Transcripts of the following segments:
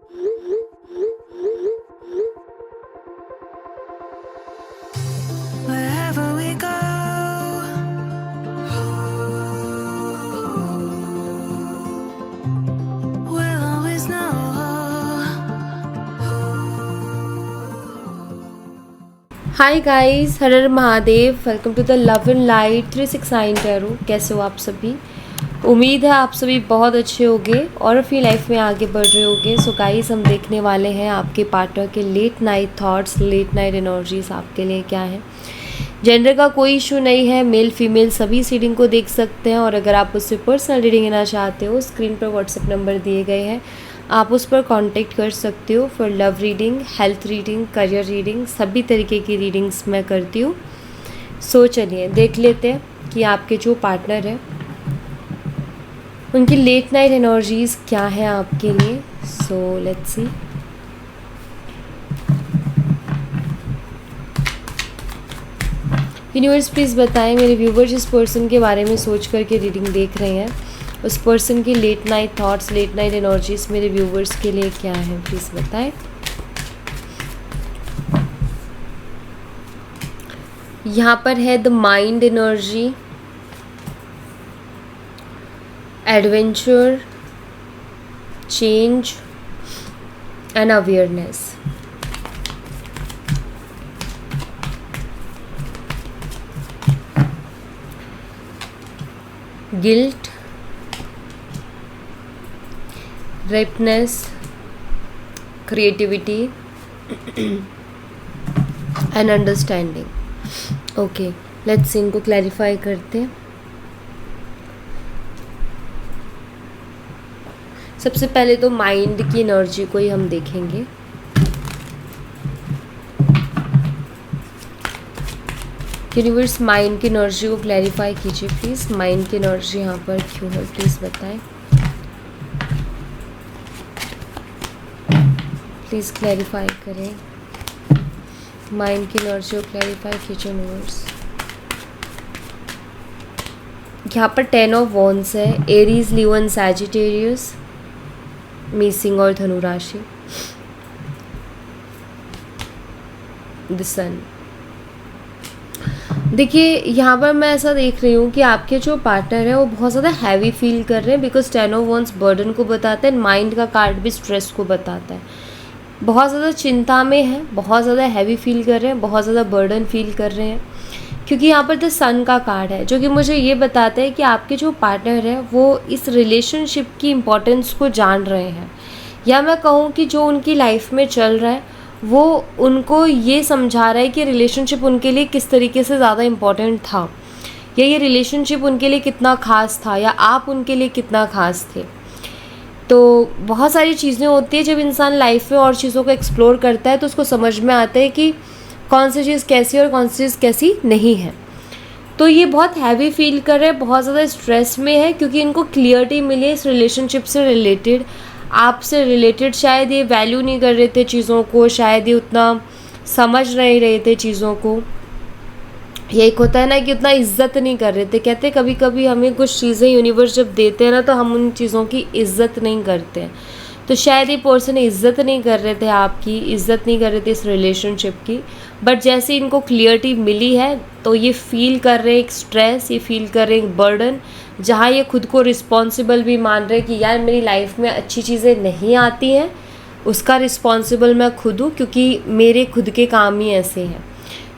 Wherever we go, we'll always know. Hi guys, हर हर Mahadev. Welcome to the love and light 369 tarot. कैसे हो आप सभी? उम्मीद है आप सभी बहुत अच्छे होंगे और अपनी लाइफ में आगे बढ़ रहे होंगे। सो गाइस, हम देखने वाले हैं आपके पार्टनर के late night thoughts, late night energies आपके लिए क्या है। जेंडर का कोई इशू नहीं है, मेल फीमेल सभी इस रीडिंग को देख सकते हैं। और अगर आप उससे पर्सनल रीडिंग लेना चाहते हो, स्क्रीन पर व्हाट्सएप नंबर दिए गए हैं, आप उस पर कांटेक्ट कर सकते हो for love reading, health reading, career reading, सभी तरीके की रीडिंग्स मैं करती हूँ। सो चलिए देख लेते हैं कि आपके जो पार्टनर है उनकी लेट नाइट एनर्जीज क्या है आपके लिए। So let's see. Universe please बताएं मेरे व्यूवर जिस पर्सन के बारे में सोच करके रीडिंग देख रहे हैं, उस पर्सन की late night thoughts, late night energies मेरे व्यूवर्स के लिए क्या है, प्लीज़ बताएं। यहाँ पर है the mind energy, adventure, change and awareness. Guilt, ripeness, creativity and understanding. Okay, let's इनको क्लैरिफाई करते हैं। सबसे पहले तो माइंड की एनर्जी को ही हम देखेंगे। यूनिवर्स माइंड की एनर्जी को क्लैरिफाई कीजिए प्लीज़। माइंड की एनर्जी यहाँ पर क्यों है, प्लीज़ बताएं। प्लीज़ क्लैरिफाई करें, माइंड की एनर्जी को क्लैरिफाई कीजिए यूनिवर्स। यहाँ पर 10 ऑफ वॉन्ड्स है, Aries, Leo and Sagittarius, Singh और धनु राशि, द सन। देखिए यहाँ पर मैं ऐसा देख रही हूँ कि आपके जो पार्टनर है वो बहुत ज़्यादा हैवी फील कर रहे हैं, बिकॉज 10 ऑफ वॉन्ड्स बर्डन को बताता है, माइंड का कार्ड भी स्ट्रेस को बताता है। बहुत ज़्यादा चिंता में है, बहुत ज़्यादा हैवी फील कर रहे हैं, बहुत ज़्यादा बर्डन फील कर रहे हैं, क्योंकि यहाँ पर द सन का कार्ड है जो कि मुझे ये बताता है कि आपके जो पार्टनर है वो इस रिलेशनशिप की इम्पोर्टेंस को जान रहे हैं, या मैं कहूँ कि जो उनकी लाइफ में चल रहा है वो उनको ये समझा रहा है कि रिलेशनशिप उनके लिए किस तरीके से ज़्यादा इम्पोर्टेंट था, या ये रिलेशनशिप उनके लिए कितना ख़ास था, या आप उनके लिए कितना ख़ास थे। तो बहुत सारी चीज़ें होती है, जब इंसान लाइफ में और चीज़ों को एक्सप्लोर करता है तो उसको समझ में आता है कि कौन सी चीज़ कैसी और कौन सी चीज़ कैसी नहीं है। तो ये बहुत हैवी फील कर रहे हैं, बहुत ज़्यादा स्ट्रेस में है, क्योंकि इनको क्लियरिटी मिली है इस रिलेशनशिप से रिलेटेड, आपसे रिलेटेड। शायद ये वैल्यू नहीं कर रहे थे चीज़ों को, शायद ये उतना समझ नहीं रहे थे चीज़ों को। ये एक होता है ना कि उतना इज्जत नहीं कर रहे थे। कहते कभी कभी हमें कुछ चीज़ें यूनिवर्स जब देते हैं ना तो हम उन चीज़ों की इज्जत नहीं करते हैं। तो शायद ये पर्सन इज्जत नहीं कर रहे थे, आपकी इज्जत नहीं कर रहे थे इस रिलेशनशिप की। बट जैसे इनको क्लियरिटी मिली है तो ये फील कर रहे हैं एक स्ट्रेस, ये फील कर रहे हैं एक बर्डन, जहाँ ये खुद को रिस्पॉन्सिबल भी मान रहे हैं कि यार मेरी लाइफ में अच्छी चीज़ें नहीं आती हैं, उसका रिस्पॉन्सिबल मैं खुद हूँ, क्योंकि मेरे खुद के काम ही ऐसे हैं।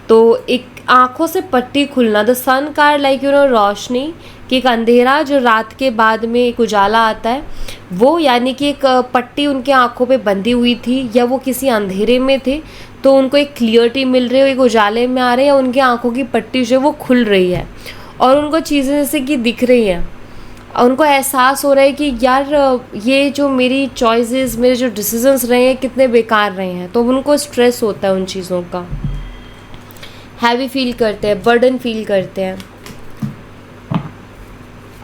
तो एक आँखों से पट्टी खुलना, द सन कार्ड लाइक रोशनी कि एक अंधेरा जो रात के बाद में एक उजाला आता है, वो यानी कि एक पट्टी उनके आँखों पे बंधी हुई थी, या वो किसी अंधेरे में थे तो उनको एक क्लियरिटी मिल रही है, एक उजाले में आ रहे हैं, या उनकी आँखों की पट्टी जो है वो खुल रही है और उनको चीज़ें जैसे कि दिख रही हैं। उनको एहसास हो रहा है कि यार ये जो मेरी चॉइसेस, मेरे जो डिसीजंस रहे हैं कितने बेकार रहे हैं। तो उनको स्ट्रेस होता है उन चीज़ों का, हैवी फील करते हैं, बर्डन फील करते हैं।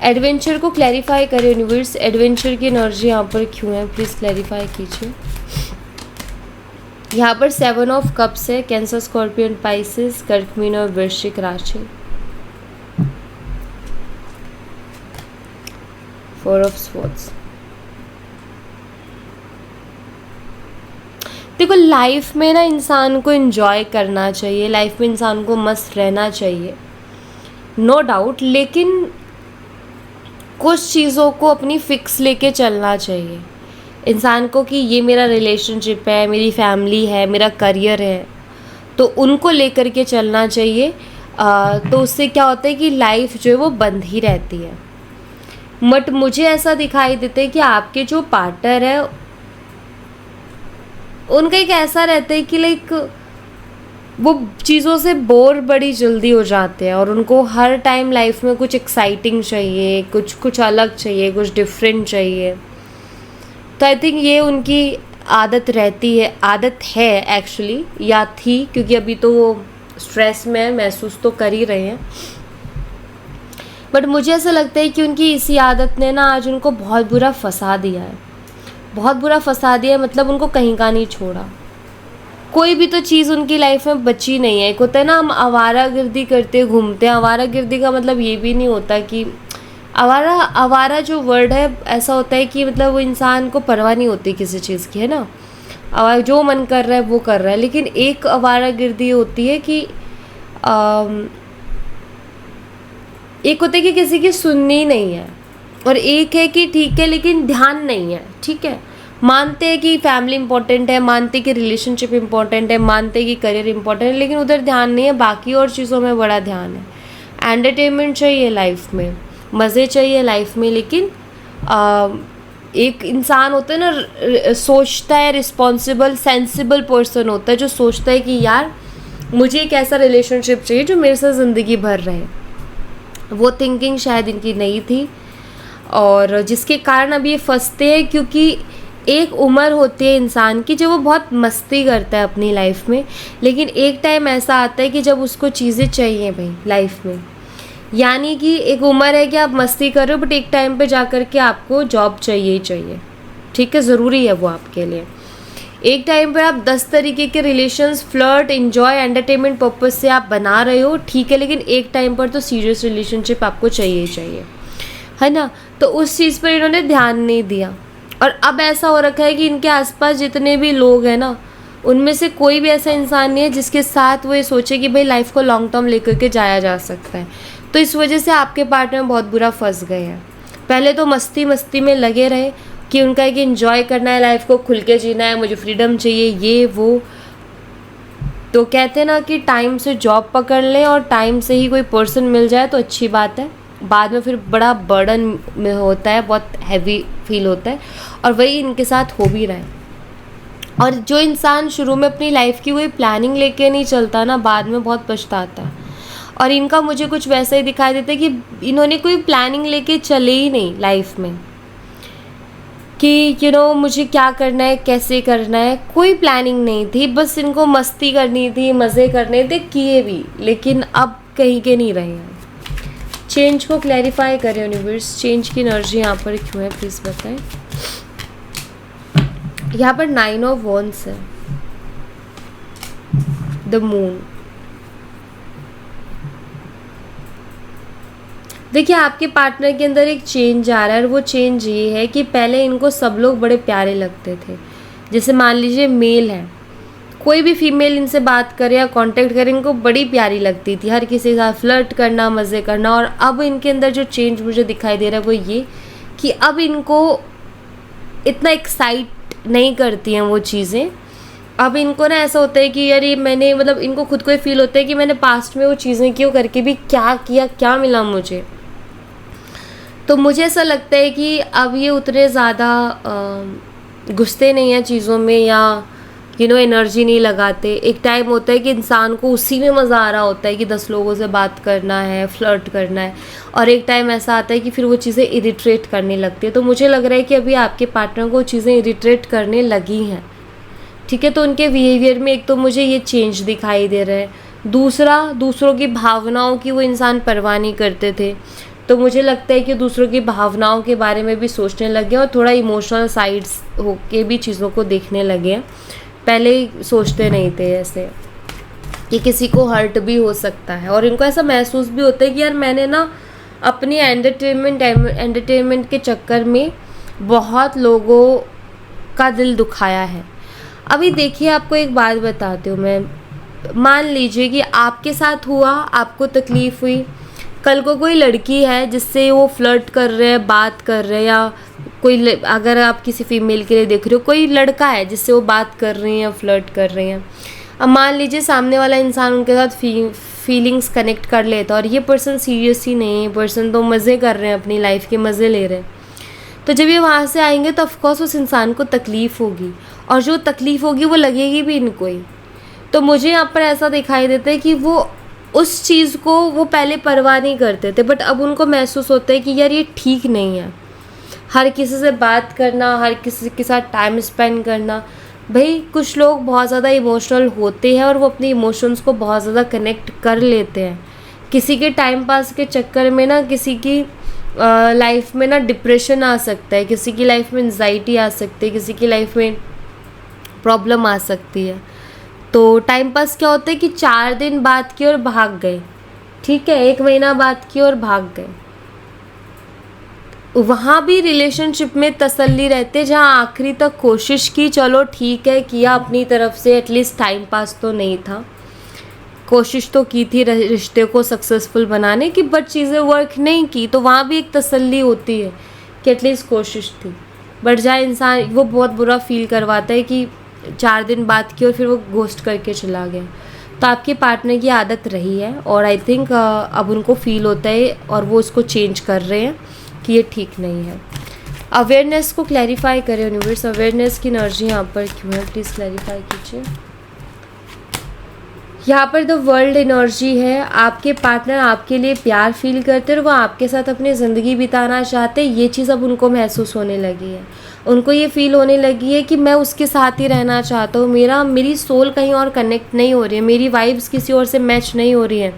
एडवेंचर को क्लैरिफाई करें यूनिवर्स, एडवेंचर की एनर्जी यहाँ पर क्यों है, प्लीज़ क्लैरिफाई कीजिए। यहाँ पर 7 ऑफ कप्स है, कैंसर, स्कॉर्पियन, पाइसेस, कर्क, मीन और वृश्चिक राशि। 4 ऑफ स्वॉर्ड्स, देखो लाइफ में ना इंसान को एंजॉय करना चाहिए, लाइफ में इंसान को मस्त रहना चाहिए, नो डाउट, लेकिन कुछ चीज़ों को अपनी फिक्स लेके चलना चाहिए इंसान को कि ये मेरा रिलेशनशिप है, मेरी फैमिली है, मेरा करियर है, तो उनको लेकर के चलना चाहिए। तो उससे क्या होता है कि लाइफ जो है वो बंद ही रहती है। बट मुझे ऐसा दिखाई देता है कि आपके जो पार्टनर है उनका एक ऐसा रहता है कि लाइक वो चीज़ों से बोर बड़ी जल्दी हो जाते हैं और उनको हर टाइम लाइफ में कुछ एक्साइटिंग चाहिए, कुछ अलग चाहिए, कुछ डिफरेंट चाहिए। तो आई थिंक ये उनकी आदत है एक्चुअली, या थी, क्योंकि अभी तो वो स्ट्रेस में महसूस तो कर ही रहे हैं। बट मुझे ऐसा लगता है कि उनकी इसी आदत ने ना आज उनको बहुत बुरा फंसा दिया है, बहुत बुरा फंसा दिया है, मतलब उनको कहीं का नहीं छोड़ा। कोई भी तो चीज़ उनकी लाइफ में बची नहीं है। एक होता है ना हम आवारागर्दी करते घूमते हैं, आवारागर्दी का मतलब ये भी नहीं होता कि आवारा जो वर्ड है ऐसा होता है कि मतलब वो इंसान को परवाह नहीं होती किसी चीज़ की, है ना, जो मन कर रहा है वो कर रहा है। लेकिन एक आवारागर्दी होती है कि एक होता है कि किसी की सुननी नहीं है, और एक है कि ठीक है लेकिन ध्यान नहीं है। ठीक है, मानते हैं कि फैमिली इंपॉर्टेंट है, मानते हैं कि रिलेशनशिप इंपॉर्टेंट है, मानते हैं कि करियर इंपॉर्टेंट है, लेकिन उधर ध्यान नहीं है, बाकी और चीज़ों में बड़ा ध्यान है। एंटरटेनमेंट चाहिए लाइफ में, मज़े चाहिए लाइफ में, लेकिन एक इंसान होता है ना, सोचता है, रिस्पॉन्सिबल सेंसिबल पर्सन होता है जो सोचता है कि यार मुझे एक ऐसा रिलेशनशिप चाहिए जो मेरे साथ ज़िंदगी भर रहे। वो थिंकिंग शायद इनकी नहीं थी, और जिसके कारण अब ये फंसते हैं, क्योंकि एक उम्र होती है इंसान की जब वो बहुत मस्ती करता है अपनी लाइफ में, लेकिन एक टाइम ऐसा आता है कि जब उसको चीज़ें चाहिए भाई लाइफ में। यानी कि एक उम्र है कि आप मस्ती कर रहे हो, बट एक टाइम पे जा कर के आपको जॉब चाहिए ही चाहिए। ठीक है, ज़रूरी है वो आपके लिए। एक टाइम पे आप 10 तरीके के relations, flirt, enjoy, entertainment purpose से आप बना रहे हो, ठीक है, लेकिन एक टाइम पर तो सीरियस रिलेशनशिप आपको चाहिए ही चाहिए, है ना। तो उस चीज़ पर इन्होंने ध्यान नहीं दिया, और अब ऐसा हो रखा है कि इनके आसपास जितने भी लोग हैं ना, उनमें से कोई भी ऐसा इंसान नहीं है जिसके साथ वो ये सोचे कि भाई लाइफ को लॉन्ग टर्म लेकर के जाया जा सकता है। तो इस वजह से आपके पार्टनर बहुत बुरा फंस गए हैं। पहले तो मस्ती मस्ती में लगे रहे कि उनका एक एंजॉय करना है, लाइफ को खुल के जीना है, मुझे फ्रीडम चाहिए, ये वो। तो कहते हैं ना कि टाइम से जॉब पकड़ लें और टाइम से ही कोई पर्सन मिल जाए तो अच्छी बात है, बाद में फिर बड़ा बर्डन में होता है, बहुत हैवी फील होता है, और वही इनके साथ हो भी रहा है। और जो इंसान शुरू में अपनी लाइफ की कोई प्लानिंग लेके नहीं चलता ना, बाद में बहुत पछताता है। और इनका मुझे कुछ वैसा ही दिखाई देता है कि इन्होंने कोई प्लानिंग लेके चले ही नहीं लाइफ में कि मुझे क्या करना है, कैसे करना है, कोई प्लानिंग नहीं थी, बस इनको मस्ती करनी थी, मज़े करने थे, किए भी, लेकिन अब कहीं के नहीं रहे हैं। चेंज को क्लैरिफाई करें यूनिवर्स, चेंज की एनर्जी यहाँ पर क्यों है प्लीज़ बताएं। यहाँ पर 9 ऑफ वॉन्ड्स है, द मून। देखिए आपके पार्टनर के अंदर एक चेंज आ रहा है, और वो चेंज ये है कि पहले इनको सब लोग बड़े प्यारे लगते थे। जैसे मान लीजिए मेल है, कोई भी फीमेल इनसे बात करे या कांटेक्ट करे, इनको बड़ी प्यारी लगती थी, हर किसी के साथ फ्लर्ट करना, मज़े करना। और अब इनके अंदर जो चेंज मुझे दिखाई दे रहा है वो ये कि अब इनको इतना एक्साइट नहीं करती हैं वो चीज़ें। अब इनको ना ऐसा होता है कि यार ये मैंने, मतलब इनको खुद को ये फील होता है कि मैंने पास्ट में वो चीज़ें क्यों करके भी क्या किया, क्या मिला मुझे। तो मुझे ऐसा लगता है कि अब ये उतने ज़्यादा घुसते नहीं हैं चीज़ों में, या एनर्जी नहीं लगाते। एक टाइम होता है कि इंसान को उसी में मज़ा आ रहा होता है कि 10 लोगों से बात करना है, फ्लर्ट करना है, और एक टाइम ऐसा आता है कि फिर वो चीज़ें इरिटेट करने लगती है। तो मुझे लग रहा है कि अभी आपके पार्टनर को चीज़ें इरिटेट करने लगी हैं। ठीक है, तो उनके बिहेवियर में एक तो मुझे ये चेंज दिखाई दे रहा है, दूसरा दूसरों की भावनाओं की वो इंसान परवाह नहीं करते थे। तो मुझे लगता है कि दूसरों की भावनाओं के बारे में भी सोचने लगे और थोड़ा इमोशनल साइड्स होके भी चीज़ों को देखने लगे हैं। पहले सोचते नहीं थे ऐसे कि किसी को हर्ट भी हो सकता है, और इनको ऐसा महसूस भी होता है कि यार मैंने ना अपनी एंटरटेनमेंट के चक्कर में बहुत लोगों का दिल दुखाया है। अभी देखिए, आपको एक बात बताती हूँ मैं। मान लीजिए कि आपके साथ हुआ, आपको तकलीफ़ हुई, कल को कोई लड़की है जिससे वो फ्लर्ट कर रहे हैं, बात कर रहे हैं, या अगर आप किसी फीमेल के लिए देख रहे हो, कोई लड़का है जिससे वो बात कर रही हैं, फ्लर्ट कर रही हैं। अब मान लीजिए सामने वाला इंसान उनके साथ फीलिंग्स कनेक्ट कर लेता है और ये पर्सन सीरियस ही नहीं है, पर्सन तो मज़े कर रहे हैं, अपनी लाइफ के मज़े ले रहे हैं। तो जब ये वहाँ से आएंगे तो ऑफकोर्स उस इंसान को तकलीफ़ होगी, और जो तकलीफ़ होगी वो लगेगी भी इनको ही। तो मुझे यहाँ पर ऐसा दिखाई देता है कि वो उस चीज़ को वो पहले परवाह नहीं करते थे, बट अब उनको महसूस होता है कि यार ये ठीक नहीं है। हर किसी से बात करना, हर किसी के साथ टाइम स्पेंड करना, भाई कुछ लोग बहुत ज़्यादा इमोशनल होते हैं और वो अपने इमोशंस को बहुत ज़्यादा कनेक्ट कर लेते हैं। किसी के टाइम पास के चक्कर में ना किसी की लाइफ में ना डिप्रेशन आ सकता है, किसी की लाइफ में एंजाइटी आ सकती है, किसी की लाइफ में प्रॉब्लम आ सकती है। तो टाइम पास क्या होता है कि 4 दिन बात की और भाग गए, ठीक है, 1 महीना बात की और भाग गए। वहाँ भी रिलेशनशिप में तसल्ली रहती है, जहाँ आखिरी तक कोशिश की, चलो ठीक है, किया अपनी तरफ से, एटलीस्ट टाइम पास तो नहीं था, कोशिश तो की थी रिश्ते को सक्सेसफुल बनाने की, बट चीज़ें वर्क नहीं की, तो वहाँ भी एक तसल्ली होती है कि एटलीस्ट कोशिश थी। बट जहाँ इंसान वो बहुत बुरा फील करवाता है कि 4 दिन बात की और फिर वो घोस्ट करके चला गया। तो आपके पार्टनर की आदत रही है और आई थिंक अब उनको फील होता है और वो उसको चेंज कर रहे हैं कि ये ठीक नहीं है। अवेयरनेस को क्लैरिफाई करें यूनिवर्स, अवेयरनेस की एनर्जी यहाँ पर क्यों है, प्लीज़ क्लैरिफाई कीजिए। यहाँ पर द वर्ल्ड एनर्जी है, आपके पार्टनर आपके लिए प्यार फील करते हैं और वो आपके साथ अपनी ज़िंदगी बिताना चाहते हैं। ये चीज़ अब उनको महसूस होने लगी है, उनको ये फील होने लगी है कि मैं उसके साथ ही रहना चाहता हूँ, मेरी सोल कहीं और कनेक्ट नहीं हो रही है, मेरी वाइब्स किसी और से मैच नहीं हो रही है।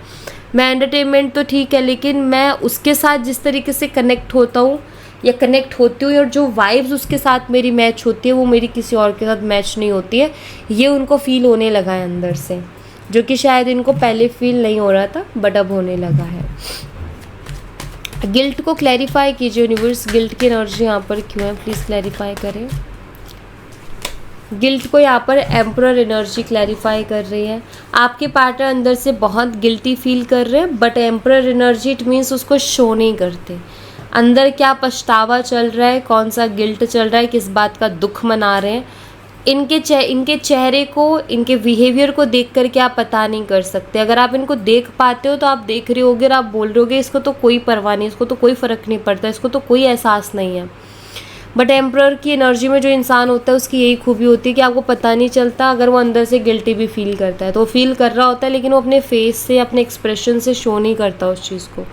मैं एंटरटेनमेंट तो ठीक है, लेकिन मैं उसके साथ जिस तरीके से कनेक्ट होता हूँ या कनेक्ट होती हूँ और जो वाइब्स उसके साथ मेरी मैच होती है वो मेरी किसी और के साथ मैच नहीं होती है। ये उनको फील होने लगा है अंदर से, जो कि शायद इनको पहले फील नहीं हो रहा था बट अब होने लगा है। गिल्ट को क्लैरिफाई कीजिए यूनिवर्स, गिल्ट की एनर्जी यहाँ पर क्यों है, प्लीज़ क्लैरिफाई करें। गिल्ट को यहाँ पर एम्परर एनर्जी क्लैरिफाई कर रही है। आपके पार्टनर अंदर से बहुत गिल्टी फील कर रहे हैं, but emperor energy it means उसको शो नहीं करते। अंदर क्या पछतावा चल रहा है, कौन सा गिल्ट चल रहा है, किस बात का दुख मना रहे हैं, इनके चेहरे को, इनके बिहेवियर को देख करके आप पता नहीं कर सकते। अगर आप इनको देख पाते हो तो आप देख रहे होगे और आप बोल रहे होगे इसको तो कोई परवाह नहीं, इसको तो कोई फ़र्क नहीं पड़ता, इसको तो कोई एहसास नहीं है। बट एम्परर की एनर्जी में जो इंसान होता है उसकी यही खूबी होती है कि आपको पता नहीं चलता। अगर वो अंदर से गिल्टी भी फील करता है तो वो फील कर रहा होता है, लेकिन वो अपने फेस से, अपने एक्सप्रेशन से शो नहीं करता उस चीज़ को,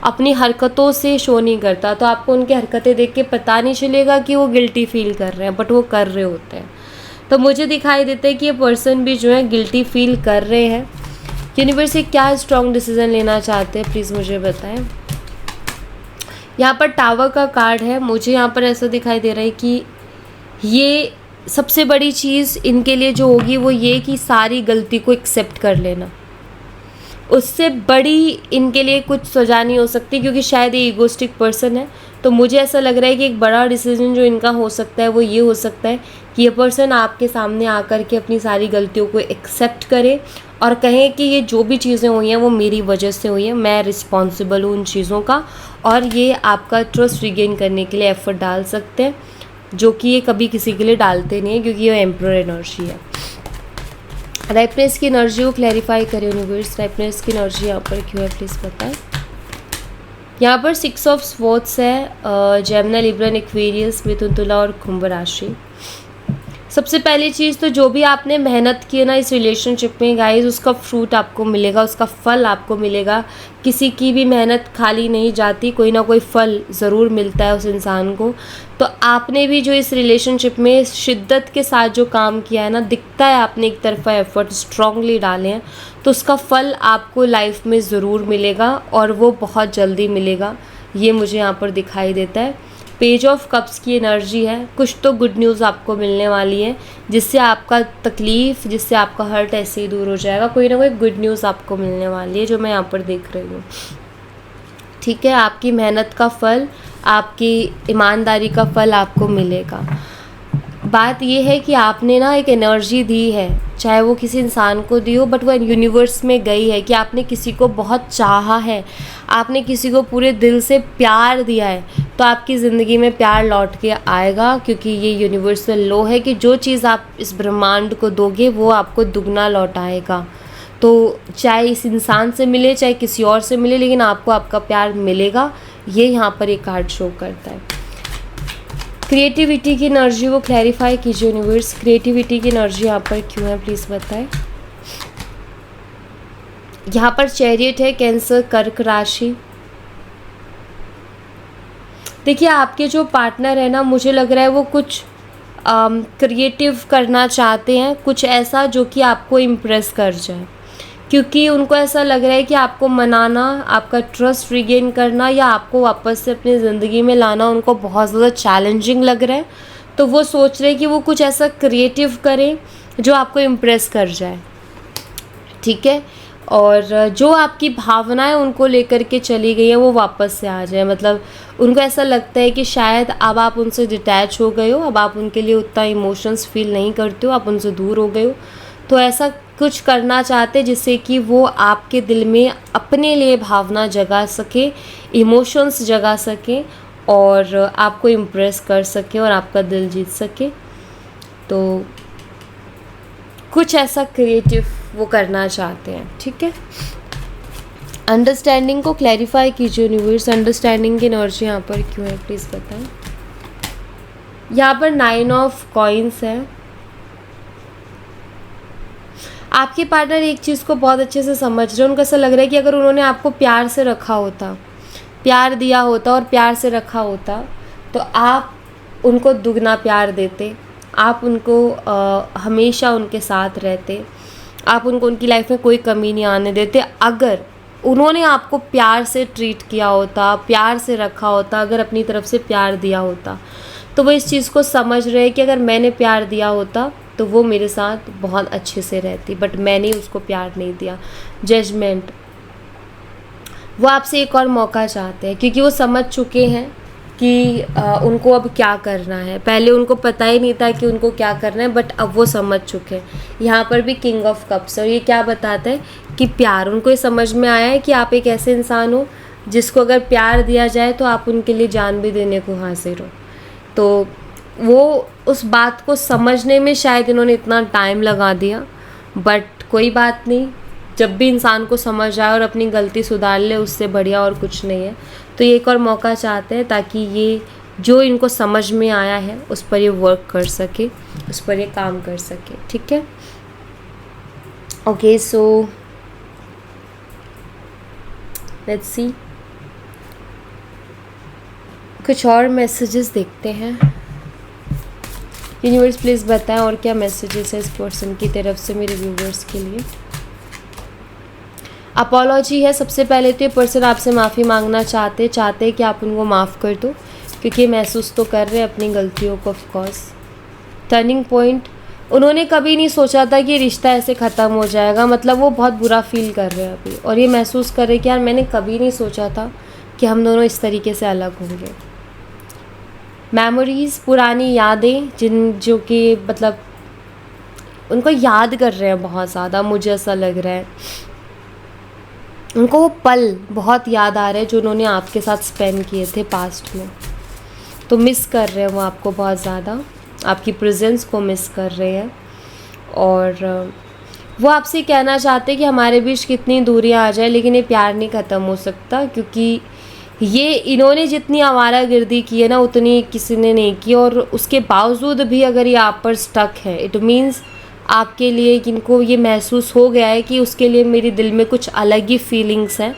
अपनी हरकतों से शो नहीं करता। तो आपको उनकी हरकतें देख के पता नहीं चलेगा कि वो गिल्टी फील कर रहे हैं, बट वो कर रहे होते हैं। तो मुझे दिखाई देता है कि ये पर्सन भी जो है गिल्टी फील कर रहे हैं। यूनिवर्स से क्या स्ट्रॉन्ग डिसीजन लेना चाहते हैं, प्लीज़ मुझे बताएं। यहाँ पर टावर का कार्ड है, मुझे यहाँ पर ऐसा दिखाई दे रहा है कि ये सबसे बड़ी चीज़ इनके लिए जो होगी वो ये कि सारी गलती को एक्सेप्ट कर लेना। उससे बड़ी इनके लिए कुछ सजा नहीं हो सकती, क्योंकि शायद ये ईगोस्टिक पर्सन है। तो मुझे ऐसा लग रहा है कि एक बड़ा डिसीजन जो इनका हो सकता है वो ये हो सकता है कि ये पर्सन आपके सामने आकर के अपनी सारी गलतियों को एक्सेप्ट करे और कहें कि ये जो भी चीज़ें हुई हैं वो मेरी वजह से हुई हैं, मैं रिस्पॉन्सिबल हूँ उन चीज़ों का, और ये आपका ट्रस्ट रिगेन करने के लिए एफर्ट डाल सकते हैं, जो कि ये कभी किसी के लिए डालते नहीं है, क्योंकि ये एम्परर एनर्जी है। राइपनेस की एनर्जी को क्लैरिफाई करें यूनिवर्स, राइपनेस की एनर्जी यहाँ पर क्यों है, प्लीज़ बताएं। यहाँ पर 6 ऑफ स्वॉर्ड्स है, जेमिनी, लिब्रा, एक्वेरियस, मिथुन, तुला और कुंभ राशि। सबसे पहली चीज़ तो जो भी आपने मेहनत की है ना इस रिलेशनशिप में गाइस, उसका फ्रूट आपको मिलेगा, उसका फल आपको मिलेगा। किसी की भी मेहनत खाली नहीं जाती, कोई ना कोई फल ज़रूर मिलता है उस इंसान को। तो आपने भी जो इस रिलेशनशिप में शिद्दत के साथ जो काम किया है ना, दिखता है आपने एक तरफा एफर्ट स्ट्रांगली डाले हैं, तो उसका फल आपको लाइफ में ज़रूर मिलेगा और वो बहुत जल्दी मिलेगा, ये मुझे यहाँ पर दिखाई देता है। पेज ऑफ कप्स की एनर्जी है, कुछ तो गुड न्यूज़ आपको मिलने वाली है, जिससे आपका तकलीफ़, जिससे आपका हर्ट ऐसे ही दूर हो जाएगा। कोई ना कोई गुड न्यूज़ आपको मिलने वाली है, जो मैं यहाँ पर देख रही हूँ। ठीक है, आपकी मेहनत का फल, आपकी ईमानदारी का फल आपको मिलेगा। बात ये है कि आपने ना एक एनर्जी दी है, चाहे वो किसी इंसान को दी हो, बट वो यूनिवर्स में गई है कि आपने किसी को बहुत चाहा है, आपने किसी को पूरे दिल से प्यार दिया है, तो आपकी ज़िंदगी में प्यार लौट के आएगा, क्योंकि ये यूनिवर्सल लॉ है कि जो चीज़ आप इस ब्रह्मांड को दोगे वो आपको दुगना लौट आएगा। तो चाहे इस इंसान से मिले चाहे किसी और से मिले, लेकिन आपको आपका प्यार मिलेगा, ये यहाँ पर एक कार्ड शो करता है। क्रिएटिविटी की एनर्जी वो क्लैरिफाई कीजिए यूनिवर्स, क्रिएटिविटी की एनर्जी यहाँ पर क्यों है प्लीज़ बताएं। यहाँ पर चैरियट है, कैंसर, कर्क राशि। देखिए आपके जो पार्टनर है ना, मुझे लग रहा है वो कुछ क्रिएटिव करना चाहते हैं, कुछ ऐसा जो कि आपको इम्प्रेस कर जाए, क्योंकि उनको ऐसा लग रहा है कि आपको मनाना, आपका ट्रस्ट रिगेन करना या आपको वापस से अपनी ज़िंदगी में लाना उनको बहुत ज़्यादा चैलेंजिंग लग रहा है। तो वो सोच रहे हैं कि वो कुछ ऐसा क्रिएटिव करें जो आपको इम्प्रेस कर जाए, ठीक है। और जो आपकी भावनाएं उनको लेकर के चली गई हैं वो वापस से आ जाए। मतलब उनको ऐसा लगता है कि शायद अब आप उनसे डिटैच हो गए हो, अब आप उनके लिए उतना इमोशंस फील नहीं करते हो, आप उनसे दूर हो गए हो। तो ऐसा कुछ करना चाहते जिससे कि वो आपके दिल में अपने लिए भावना जगा सके, इमोशंस जगा सके और आपको इम्प्रेस कर सके और आपका दिल जीत सके। तो कुछ ऐसा क्रिएटिव वो करना चाहते हैं, ठीक है। अंडरस्टैंडिंग को क्लैरिफाई कीजिए यूनिवर्स, अंडरस्टैंडिंग की एनर्जी यहाँ पर क्यों है प्लीज़ बताएं। यहाँ पर 9 ऑफ कॉइन्स है। आपके पार्टनर एक चीज़ को बहुत अच्छे से समझ रहे हैं, उनको ऐसा लग रहा है कि अगर उन्होंने आपको प्यार से रखा होता, प्यार दिया होता और प्यार से रखा होता, तो आप उनको दुगना प्यार देते, आप उनको हमेशा उनके साथ रहते, आप उनको उनकी लाइफ में कोई कमी नहीं आने देते। अगर उन्होंने आपको प्यार से ट्रीट किया होता, प्यार से रखा होता, अगर अपनी तरफ से प्यार दिया होता, तो वो इस चीज़ को समझ रहे हैं कि अगर मैंने प्यार दिया होता तो वो मेरे साथ बहुत अच्छे से रहती, बट मैंने उसको प्यार नहीं दिया। जजमेंट, वो आपसे एक और मौका चाहते हैं, क्योंकि वो समझ चुके हैं कि उनको अब क्या करना है। पहले उनको पता ही नहीं था कि उनको क्या करना है, बट अब वो समझ चुके हैं। यहाँ पर भी किंग ऑफ कप्स है, और ये क्या बताता है कि प्यार, उनको ये समझ में आया है कि आप एक ऐसे इंसान हो जिसको अगर प्यार दिया जाए तो आप उनके लिए जान भी देने को हाजिर हो। तो वो उस बात को समझने में शायद इन्होंने इतना टाइम लगा दिया, बट कोई बात नहीं, जब भी इंसान को समझ आए और अपनी गलती सुधार ले, उससे बढ़िया और कुछ नहीं है। तो ये एक और मौका चाहते हैं ताकि ये जो इनको समझ में आया है उस पर ये वर्क कर सके, उस पर ये काम कर सके, ठीक है। ओके, सो लेट्स सी, कुछ और मैसेजेस देखते हैं। यूनिवर्स प्लीज़ बताएं और क्या मैसेजेस है इस पर्सन की तरफ से मेरे व्यूवर्स के लिए। अपॉलॉजी है। सबसे पहले तो ये पर्सन आपसे माफ़ी मांगना चाहते हैं कि आप उनको माफ़ कर दो, क्योंकि महसूस तो कर रहे हैं अपनी गलतियों को ऑफ कोर्स। टर्निंग पॉइंट, उन्होंने कभी नहीं सोचा था कि रिश्ता ऐसे ख़त्म हो जाएगा। मतलब वो बहुत बुरा फील कर रहे हैं अभी, और ये महसूस कर रहे हैं कि यार मैंने कभी नहीं सोचा था कि हम दोनों इस तरीके से अलग होंगे। मेमोरीज़, पुरानी यादें जो कि मतलब उनको याद कर रहे हैं बहुत ज़्यादा, मुझे ऐसा लग रहा है। उनको वो पल बहुत याद आ रहे हैं जो उन्होंने आपके साथ स्पेंड किए थे पास्ट में। तो मिस कर रहे हैं वो आपको बहुत ज़्यादा, आपकी प्रेजेंस को मिस कर रहे हैं। और वो आपसे कहना चाहते हैं कि हमारे बीच कितनी दूरियां आ जाए, लेकिन ये प्यार नहीं ख़त्म हो सकता, क्योंकि ये इन्होंने जितनी आवारागर्दी की है ना उतनी किसी ने नहीं की। और उसके बावजूद भी अगर ये आप पर स्टक है, इट मीन्स आपके लिए इनको ये महसूस हो गया है कि उसके लिए मेरे दिल में कुछ अलग ही फीलिंग्स हैं।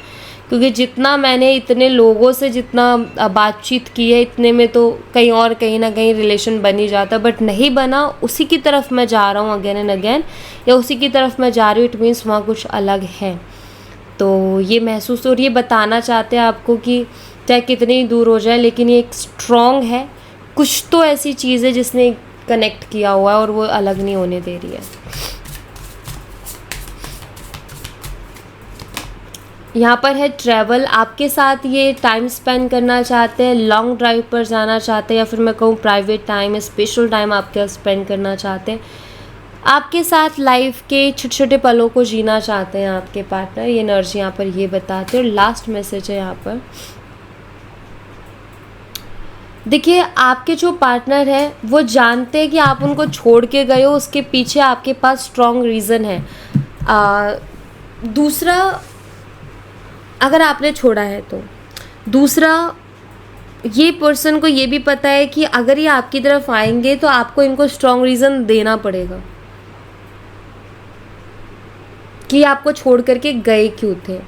क्योंकि जितना मैंने इतने लोगों से जितना बातचीत की है, इतने में तो कहीं ना कहीं रिलेशन बन ही जाता, बट नहीं बना। उसी की तरफ मैं जा रहा हूँ अगेन एंड अगेन, या उसी की तरफ मैं जा रही हूँ, इट मीन्स वहाँ कुछ अलग है। तो ये महसूस और ये बताना चाहते हैं आपको कि चाहे कितनी ही दूर हो जाए, लेकिन ये एक स्ट्रॉन्ग है। कुछ तो ऐसी चीज़ है जिसने कनेक्ट किया हुआ है और वो अलग नहीं होने दे रही है। यहाँ पर है ट्रैवल, आपके साथ ये टाइम स्पेंड करना चाहते हैं, लॉन्ग ड्राइव पर जाना चाहते हैं, या फिर मैं कहूँ प्राइवेट टाइम, स्पेशल टाइम आपके स्पेंड करना चाहते हैं, आपके साथ लाइफ के छोटे छोटे पलों को जीना चाहते हैं आपके पार्टनर। ये एनर्जी यहाँ पर ये बताते हैं। और लास्ट मैसेज है यहाँ पर, देखिए आपके जो पार्टनर है वो जानते हैं कि आप उनको छोड़ के गए हो, उसके पीछे आपके पास स्ट्रॉन्ग रीज़न है। दूसरा, अगर आपने छोड़ा है तो दूसरा, ये पर्सन को ये भी पता है कि अगर ये आपकी तरफ आएंगे तो आपको इनको स्ट्रॉन्ग रीज़न देना पड़ेगा कि आपको छोड़ करके गए क्यों थे।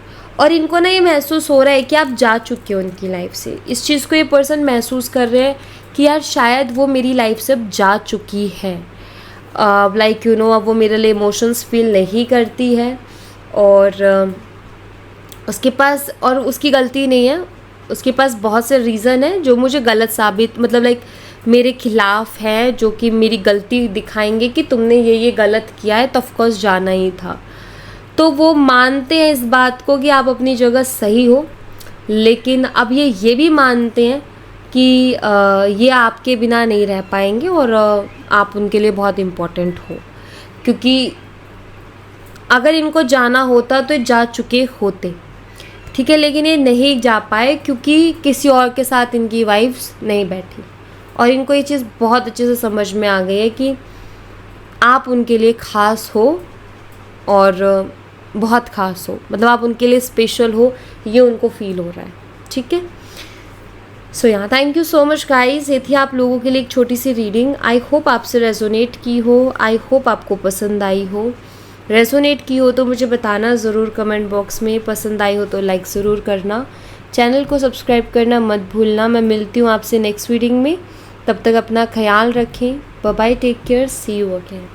और इनको ना ये महसूस हो रहा है कि आप जा चुके हो उनकी लाइफ से। इस चीज़ को ये पर्सन महसूस कर रहे हैं कि यार शायद वो मेरी लाइफ से अब जा चुकी है, लाइक यू नो, अब वो मेरे लिए इमोशंस फील नहीं करती है। और उसके पास, और उसकी गलती नहीं है, उसके पास बहुत से रीज़न है जो मुझे गलत साबित, मतलब लाइक मेरे खिलाफ है, जो कि मेरी गलती दिखाएंगे कि तुमने ये गलत किया है तो ऑफकोर्स जाना ही था। तो वो मानते हैं इस बात को कि आप अपनी जगह सही हो, लेकिन अब ये भी मानते हैं कि ये आपके बिना नहीं रह पाएंगे और आप उनके लिए बहुत इम्पोर्टेंट हो। क्योंकि अगर इनको जाना होता तो ये जा चुके होते, ठीक है, लेकिन ये नहीं जा पाए क्योंकि किसी और के साथ इनकी वाइफ्स नहीं बैठी। और इनको ये चीज़ बहुत अच्छे से समझ में आ गई है कि आप उनके लिए ख़ास हो और बहुत ख़ास हो, मतलब आप उनके लिए स्पेशल हो, ये उनको फील हो रहा है। ठीक है, सो यहाँ thank you so much guys. ये थी आप लोगों के लिए एक छोटी सी रीडिंग। आई होप आपसे रेजोनेट की हो, आई होप आपको पसंद आई हो। रेजोनेट की हो तो मुझे बताना ज़रूर कमेंट बॉक्स में, पसंद आई हो तो लाइक ज़रूर करना, चैनल को सब्सक्राइब करना मत भूलना। मैं मिलती हूँ आपसे नेक्स्ट रीडिंग में, तब तक अपना ख्याल रखें। Bye bye, take care, see you again.